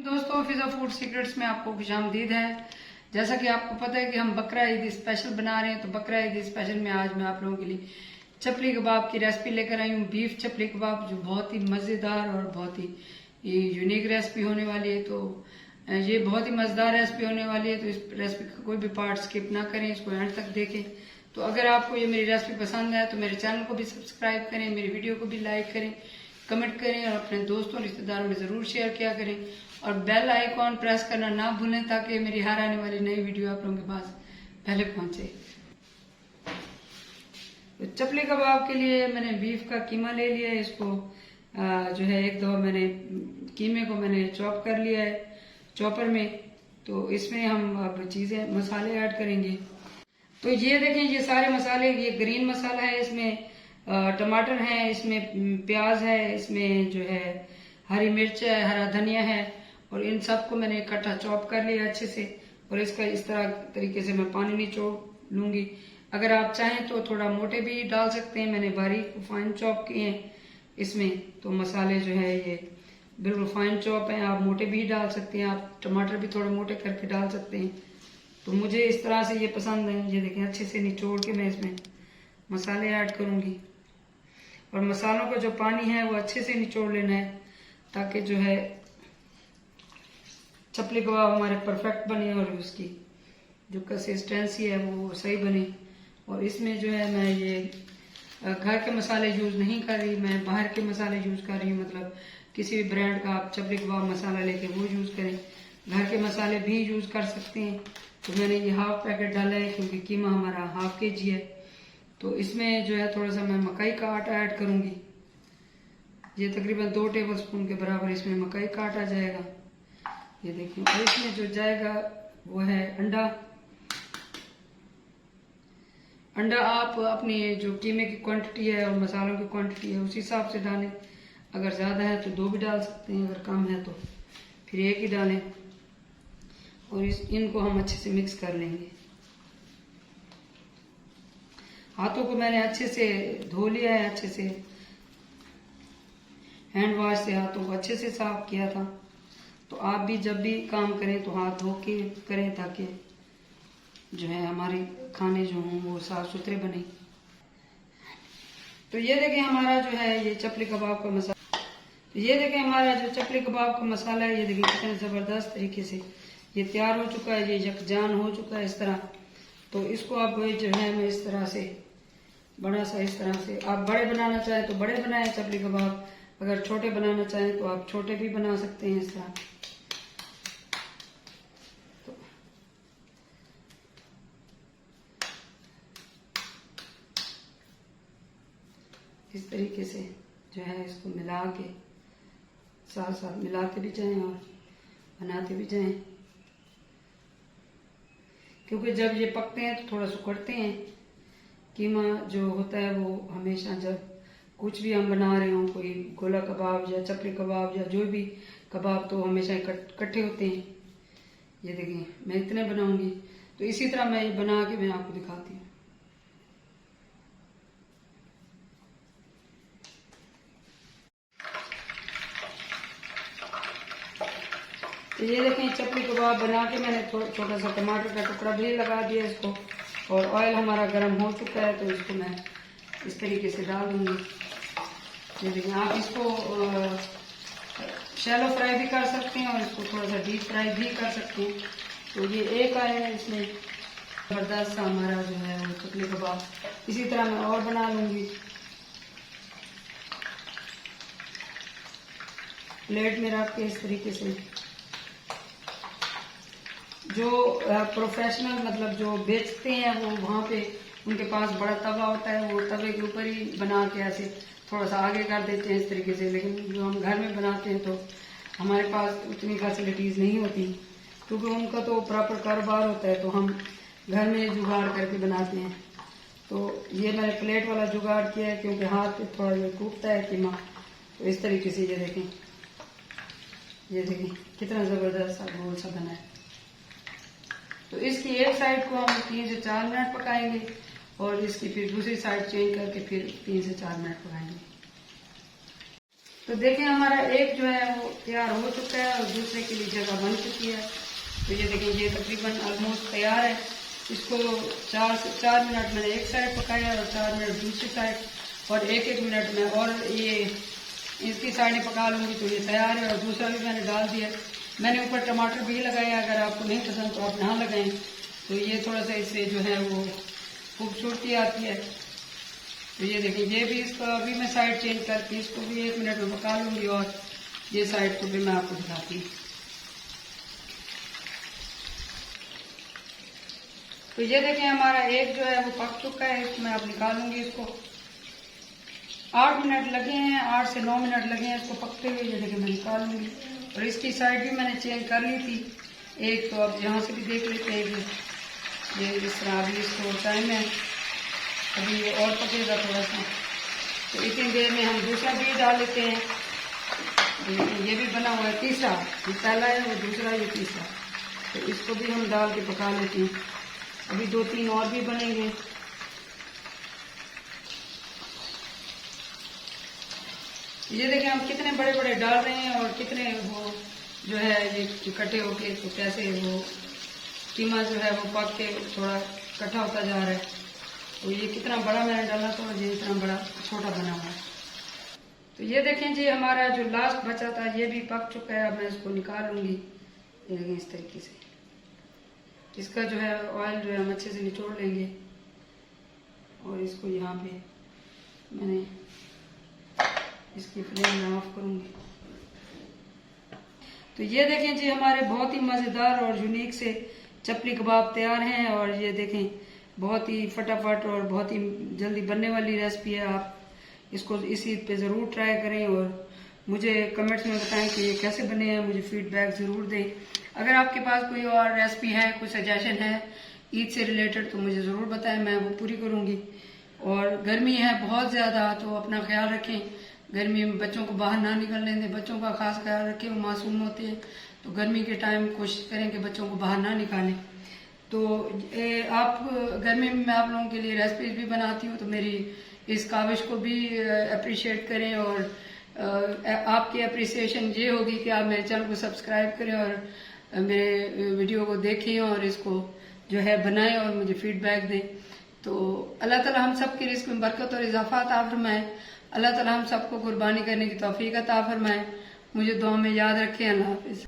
दोस्तों, फिजा food secrets में आपको खुशामदीद है। जैसा कि आपको पता है कि हम बकरा ईद स्पेशल बना रहे हैं, तो बकरा ईद स्पेशल में आज मैं आप लोगों के लिए चपली कबाब की रेसिपी लेकर आई हूँ। बीफ चपली कबाब, जो बहुत ही मज़ेदार और बहुत ही यूनिक रेसिपी होने वाली है। तो ये बहुत ही मज़ेदार रेसिपी होने वाली है, तो इस रेसिपी का कोई भी पार्ट स्किप ना करें, इसको एंड तक देखें। तो अगर आपको ये मेरी रेसिपी पसंद है तो मेरे चैनल को भी सब्सक्राइब करें, मेरी वीडियो को भी लाइक करें, कमेंट करें और अपने दोस्तों रिश्तेदारों में ज़रूर शेयर किया करें और बेल आइकॉन प्रेस करना ना भूलें ताकि मेरी हर आने वाली नई वीडियो आप लोगों के पास पहले पहुंचे। तो चपली कबाब के लिए मैंने बीफ का कीमा ले लिया है। इसको जो है एक दो मैंने कीमे को मैंने चॉप कर लिया है चॉपर में। तो इसमें हम अब चीज़ें मसाले ऐड करेंगे। तो ये देखें, ये सारे मसाले, ये ग्रीन मसाला है, इसमें टमाटर है, इसमें प्याज है, इसमें जो है हरी मिर्च है, हरा धनिया है, और इन सबको मैंने इकट्ठा चॉप कर लिया अच्छे से। और इसका इस तरह तरीके से मैं पानी निचोड़ लूंगी। अगर आप चाहें तो थोड़ा मोटे भी डाल सकते हैं, मैंने बारीक फाइन चॉप किए हैं इसमें। तो मसाले जो है ये बिल्कुल फाइन चॉप हैं, आप मोटे भी डाल सकते हैं, आप टमाटर भी थोड़े मोटे करके डाल सकते हैं। तो मुझे इस तरह से ये पसंद है। ये देखें, अच्छे से निचोड़ के मैं इसमें मसाले ऐड करूंगी। और मसालों का जो पानी है वो अच्छे से निचोड़ लेना है ताकि जो है चपली कबाब हमारे परफेक्ट बने और उसकी जो कंसिस्टेंसी है वो सही बने। और इसमें जो है मैं ये घर के मसाले यूज नहीं कर रही, मैं बाहर के मसाले यूज कर रही हूँ। मतलब किसी भी ब्रांड का आप चपली कबाब मसाला लेके वो यूज करें, घर के मसाले भी यूज कर सकते हैं। तो मैंने ये हाफ पैकेट डाला है क्योंकि कीमा हमारा हाफ केजी है। तो इसमें जो है थोड़ा सा मैं मकई का आटा ऐड करूंगी। ये तकरीबन 2 टेबल स्पून के बराबर इसमें मकई का आटा जाएगा। ये देखिए, और इसमें जो जाएगा वो है अंडा। अंडा आप अपनी जो कीमे की क्वांटिटी है और मसालों की क्वांटिटी है उस हिसाब से डालें। अगर ज़्यादा है तो 2 भी डाल सकते हैं, अगर कम है तो फिर 1 ही डालें। और इनको हम अच्छे से मिक्स कर लेंगे। हाथों को मैंने अच्छे से धो लिया है, अच्छे से हैंड वॉश से हाथों को अच्छे से साफ किया था। तो आप भी जब भी काम करें तो हाथ धो के करें ताकि जो है हमारे खाने जो हों वो साफ सुथरे बने। तो ये देखें हमारा जो है ये चपली कबाब का मसाला, तो ये देखें हमारा जो चपली कबाब का मसाला है, ये देखें कितने ज़बरदस्त तरीके से ये तैयार हो चुका है, ये यकजान हो चुका है इस तरह। तो इसको आप जो है मैं इस तरह से बड़ा सा, इस तरह से आप बड़े बनाना चाहें तो बड़े बनाएं चपली कबाब, अगर छोटे बनाना चाहें तो आप छोटे भी बना सकते हैं इस तरह। तो इस तरीके से जो है इसको मिला के साथ साथ मिलाते भी जाएं और बनाते भी जाएं, क्योंकि जब ये पकते हैं तो थोड़ा सुखड़ते हैं। कीमा जो होता है वो हमेशा जब कुछ भी हम बना रहे हों, कोई गोला कबाब या चपली कबाब या जो भी कबाब, तो हमेशा इकट्ठे होते हैं। ये देखिए मैं इतने बनाऊंगी, तो इसी तरह मैं ये बना के मैं आपको दिखाती हूँ। तो ये देखें चपली कबाब बना के मैंने छोटा सा टमाटर का टुकड़ा भी लगा दिया इसको। और ऑयल हमारा गर्म हो चुका है, तो इसको मैं इस तरीके से डाल दूंगी। ये देखें, आप इसको शैलो फ्राई भी कर सकते हैं और इसको थोड़ा सा डीप फ्राई भी कर सकते हैं। तो ये एक आया है इसमें जबरदस्त सा हमारा जो है वो चपली कबाब। इसी तरह मैं और बना लूंगी। प्लेट में रख के इस तरीके से, जो प्रोफेशनल मतलब जो बेचते हैं वो वहाँ पे उनके पास बड़ा तवा होता है, वो तवे के ऊपर ही बना के ऐसे थोड़ा सा आगे कर देते हैं इस तरीके से। लेकिन जो हम घर में बनाते हैं तो हमारे पास उतनी फैसिलिटीज नहीं होती, क्योंकि उनका तो प्रॉपर कारोबार होता है, तो हम घर में जुगाड़ करके बनाते हैं। तो ये मैंने प्लेट वाला जुगाड़ किया है क्योंकि हाथ पे थोड़ा ये टूटता है कीमा। तो इस तरीके से ये देखें कितना जबरदस्त सा गोल सा बना है। तो इसकी एक साइड को हम 3 से 4 मिनट पकाएंगे और इसकी फिर दूसरी साइड चेंज करके फिर 3 से 4 मिनट पकाएंगे। तो देखें हमारा एक जो है वो तैयार हो चुका है और दूसरे के लिए जगह बन चुकी है। तो ये देखें ये तकरीबन ऑलमोस्ट तैयार है। इसको 4 मिनट मैंने एक साइड पकाया और 4 मिनट दूसरी साइड, और एक मिनट में और ये इसकी साइडें पका लूँगी तो ये तैयार है। और दूसरा भी मैंने डाल दिया। मैंने ऊपर टमाटर भी लगाया, अगर आपको नहीं पसंद तो आप ना लगाएं, तो ये थोड़ा सा इससे जो है वो खूबसूरती आती है। तो ये देखिए ये भी, इसको अभी मैं साइड चेंज करके इसको भी 1 मिनट में पका लूँगी और ये साइड को भी मैं आपको दिखाती हूँ। तो ये देखें हमारा एक जो है वो पक चुका है। इसको मैं अब निकालूंगी। इसको 8 मिनट लगे हैं, 8 से 9 मिनट लगे हैं इसको पकते हुए। ये देखिए मैं निकालूंगी। और इसकी साइड भी मैंने चेंज कर ली थी एक, तो अब यहाँ से भी देख लेते हैं कि ये इस तरह अभी इसको टाइम है, अभी ये और पकेगा थोड़ा सा। तो इतनी देर में हम दूसरा भी डाल लेते हैं। ये भी बना हुआ है तीसरा, ये पहला है और दूसरा ये तीसरा। तो इसको भी हम डाल के पका लेते हैं। अभी 2-3 और भी बनेंगे। ये देखें हम कितने बड़े बड़े डाल रहे हैं और कितने वो जो है ये इकट्ठे होके, तो कैसे वो कीमा जो है वो पक के थोड़ा इकट्ठा होता जा रहा है। तो ये कितना बड़ा मैंने डाला था और ये इतना बड़ा छोटा बना हुआ है। तो ये देखें जी हमारा जो लास्ट बचा था ये भी पक चुका है। अब मैं इसको निकाल लूँगी। ये देखें इस तरीके से इसका जो है ऑयल जो है हम अच्छे से निचोड़ लेंगे। और इसको यहाँ पे मैंने इसकी फ्लेम में ऑफ करूँगी। तो ये देखें जी हमारे बहुत ही मज़ेदार और यूनिक से चपली कबाब तैयार हैं। और ये देखें बहुत ही फटाफट और बहुत ही जल्दी बनने वाली रेसिपी है। आप इसको इसी पे ज़रूर ट्राई करें और मुझे कमेंट्स में बताएं कि ये कैसे बने हैं। मुझे फीडबैक ज़रूर दें। अगर आपके पास कोई और रेसिपी है, कोई सजेशन है ईद से रिलेटेड, तो मुझे ज़रूर बताएं, मैं वो पूरी करूँगी। और गर्मी है बहुत ज़्यादा, तो अपना ख्याल रखें। गर्मी में बच्चों को बाहर ना निकलने दें, बच्चों का खास ख्याल रखें, वो मासूम होते हैं। तो गर्मी के टाइम कोशिश करें कि बच्चों को बाहर ना निकालें। तो आप गर्मी में मैं आप लोगों के लिए रेसिपीज भी बनाती हूँ, तो मेरी इस काविश को भी अप्रिशिएट करें। और आपकी अप्रिसिएशन ये होगी कि आप मेरे चैनल को सब्सक्राइब करें और मेरे वीडियो को देखें और इसको जो है बनाएं और मुझे फीडबैक दें। तो अल्लाह ताला हम सब की रिज़्क़ में बरकत और इजाफा अता फरमाए। अल्लाह ताला हम सबको कुर्बानी करने की तौफीक अता फरमाए। मुझे दुआ में याद रखें। अल्लाह हाफ़िज़।